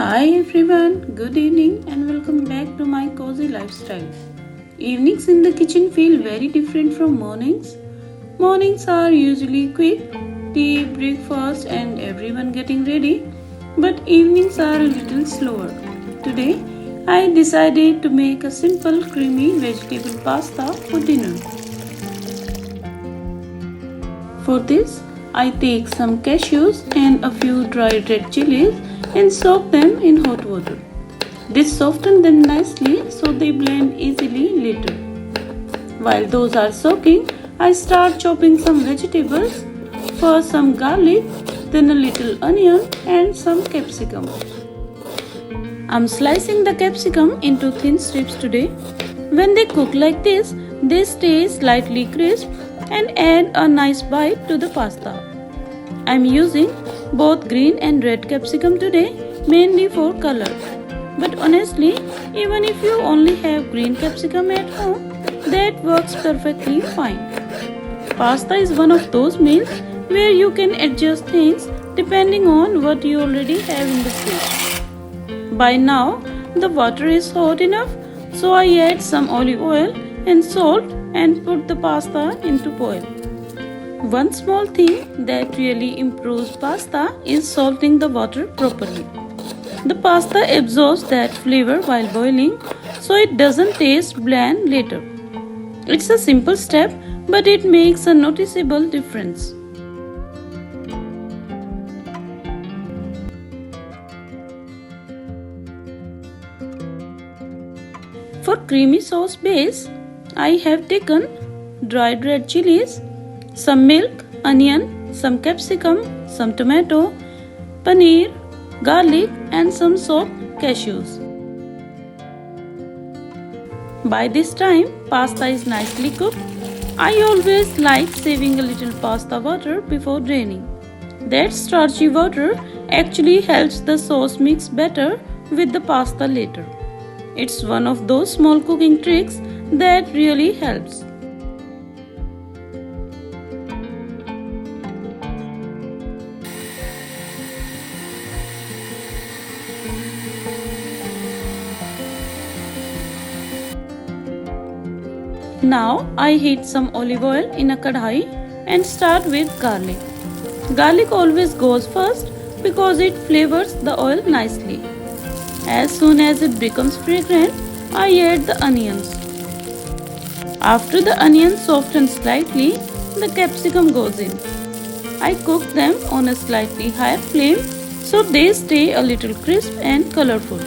Hi everyone, good evening and welcome back to my cozy lifestyle. Evenings in the kitchen feel very different from mornings. Mornings are usually quick, tea, breakfast, and everyone getting ready, but evenings are a little slower. Today, I decided to make a simple creamy vegetable pasta for dinner. For this, I take some cashews and a few dried red chilies and soak them in hot water. This softens them nicely so they blend easily later. While those are soaking, I start chopping some vegetables. First some garlic, then a little onion and some capsicum. I'm slicing the capsicum into thin strips today. When they cook like this, they stay slightly crisp and add a nice bite to the pasta. I'm using both green and red capsicum today, mainly for color. But honestly, even if you only have green capsicum at home, that works perfectly fine. Pasta is one of those meals where you can adjust things depending on what you already have in the fridge. By now, the water is hot enough, so I add some olive oil and salt and put the pasta into boil. One small thing that really improves pasta is salting the water properly. The pasta absorbs that flavor while boiling, so it doesn't taste bland later. It's a simple step, but it makes a noticeable difference. For creamy sauce base, I have taken dried red chilies, some milk, onion, some capsicum, some tomato, paneer, garlic and some soaked cashews. By this time, pasta is nicely cooked. I always like saving a little pasta water before draining. That starchy water actually helps the sauce mix better with the pasta later. It's one of those small cooking tricks that really helps. Now I heat some olive oil in a kadhai and start with garlic. Garlic always goes first because it flavors the oil nicely. As soon as it becomes fragrant, I add the onions. After the onions soften slightly, the capsicum goes in. I cook them on a slightly higher flame so they stay a little crisp and colorful.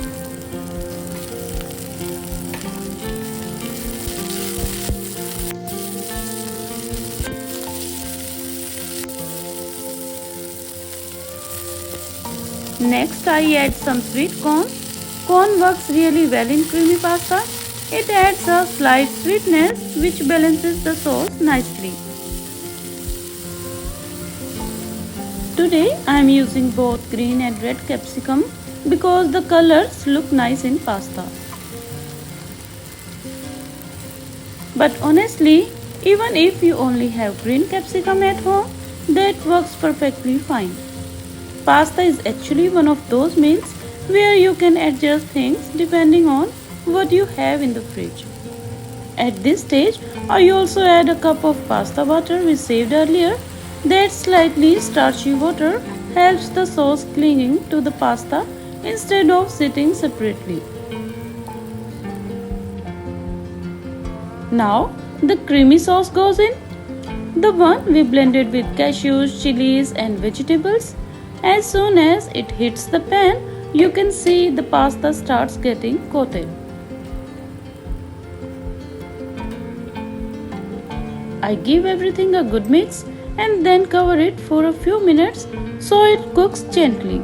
Next, I add some sweet corn. Corn works really well in creamy pasta. It adds a slight sweetness which balances the sauce nicely. Today, I am using both green and red capsicum because the colors look nice in pasta. But honestly, even if you only have green capsicum at home, that works perfectly fine. Pasta is actually one of those meals where you can adjust things depending on what you have in the fridge. At this stage, I also add a cup of pasta water we saved earlier. That slightly starchy water helps the sauce clinging to the pasta instead of sitting separately. Now, the creamy sauce goes in. The one we blended with cashews, chilies and vegetables. As soon as it hits the pan, you can see the pasta starts getting coated. I give everything a good mix and then cover it for a few minutes so it cooks gently.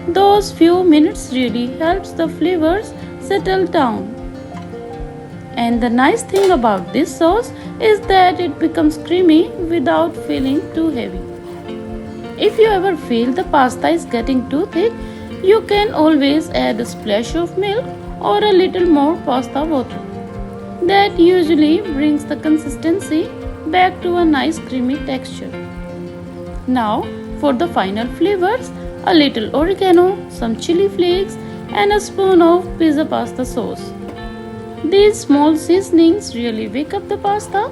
Those few minutes really helps the flavors settle down. And the nice thing about this sauce is that it becomes creamy without feeling too heavy. If you ever feel the pasta is getting too thick, you can always add a splash of milk or a little more pasta water. That usually brings the consistency back to a nice creamy texture. Now, for the final flavors, a little oregano, some chili flakes, and a spoon of pizza pasta sauce. These small seasonings really wake up the pasta.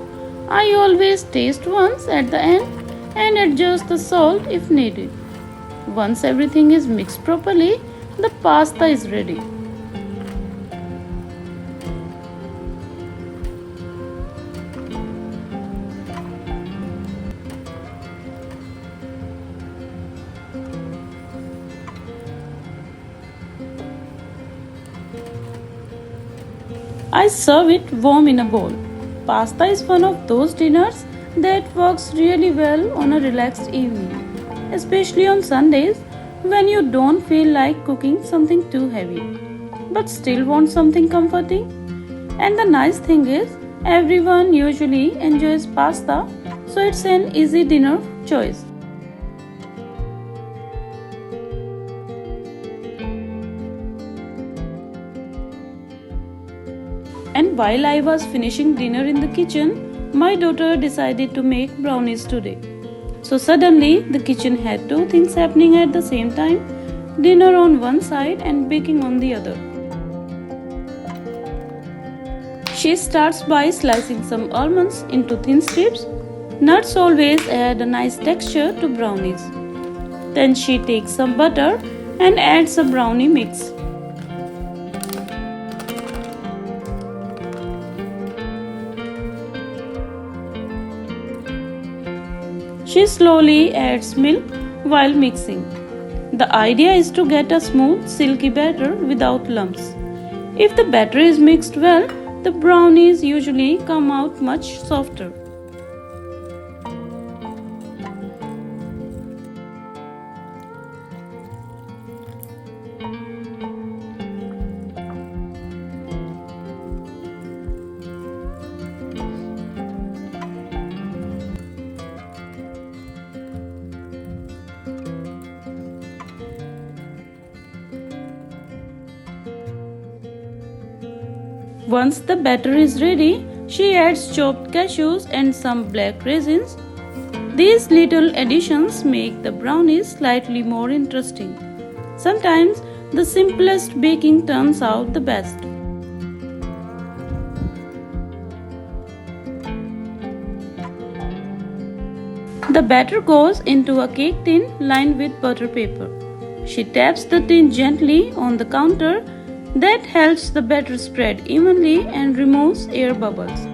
I always taste once at the end and adjust the salt if needed. Once everything is mixed properly, the pasta is ready. I serve it warm in a bowl. Pasta is one of those dinners that works really well on a relaxed evening, especially on Sundays when you don't feel like cooking something too heavy, but still want something comforting. And the nice thing is, everyone usually enjoys pasta, so it's an easy dinner choice. And while I was finishing dinner in the kitchen, my daughter decided to make brownies today. So suddenly, the kitchen had two things happening at the same time: dinner on one side and baking on the other. She starts by slicing some almonds into thin strips. Nuts always add a nice texture to brownies. Then she takes some butter and adds a brownie mix. She slowly adds milk while mixing. The idea is to get a smooth, silky batter without lumps. If the batter is mixed well, the brownies usually come out much softer. Once the batter is ready, she adds chopped cashews and some black raisins. These little additions make the brownies slightly more interesting. Sometimes the simplest baking turns out the best. The batter goes into a cake tin lined with butter paper. She taps the tin gently on the counter. That helps the batter spread evenly and removes air bubbles.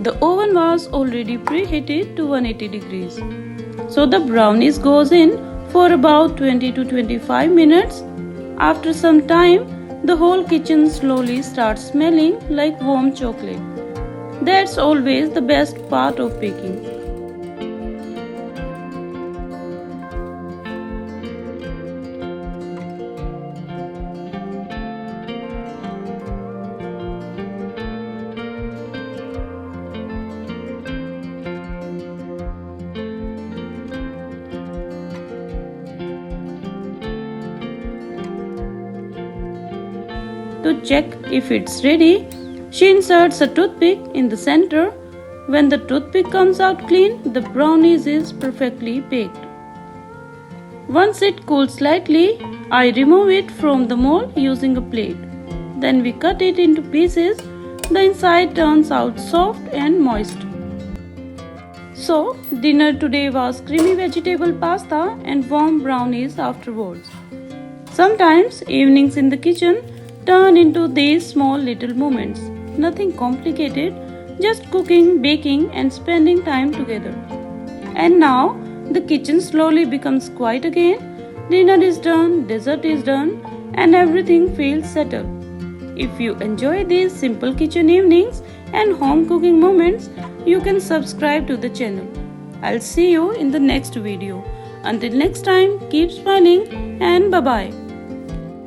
The oven was already preheated to 180 degrees. So the brownies goes in for about 20 to 25 minutes. After some time, the whole kitchen slowly starts smelling like warm chocolate. That's always the best part of baking. To check if it's ready, she inserts a toothpick in the center. When the toothpick comes out clean, the brownies is perfectly baked. Once it cools slightly, I remove it from the mold using a plate. Then we cut it into pieces. The inside turns out soft and moist. So, dinner today was creamy vegetable pasta and warm brownies afterwards. Sometimes evenings in the kitchen turn into these small little moments. Nothing complicated, just cooking, baking, and spending time together. And now the kitchen slowly becomes quiet again. Dinner is done, dessert is done, and everything feels settled. If you enjoy these simple kitchen evenings and home cooking moments, you can subscribe to the channel. I'll see you in the next video. Until next time, keep smiling and bye-bye.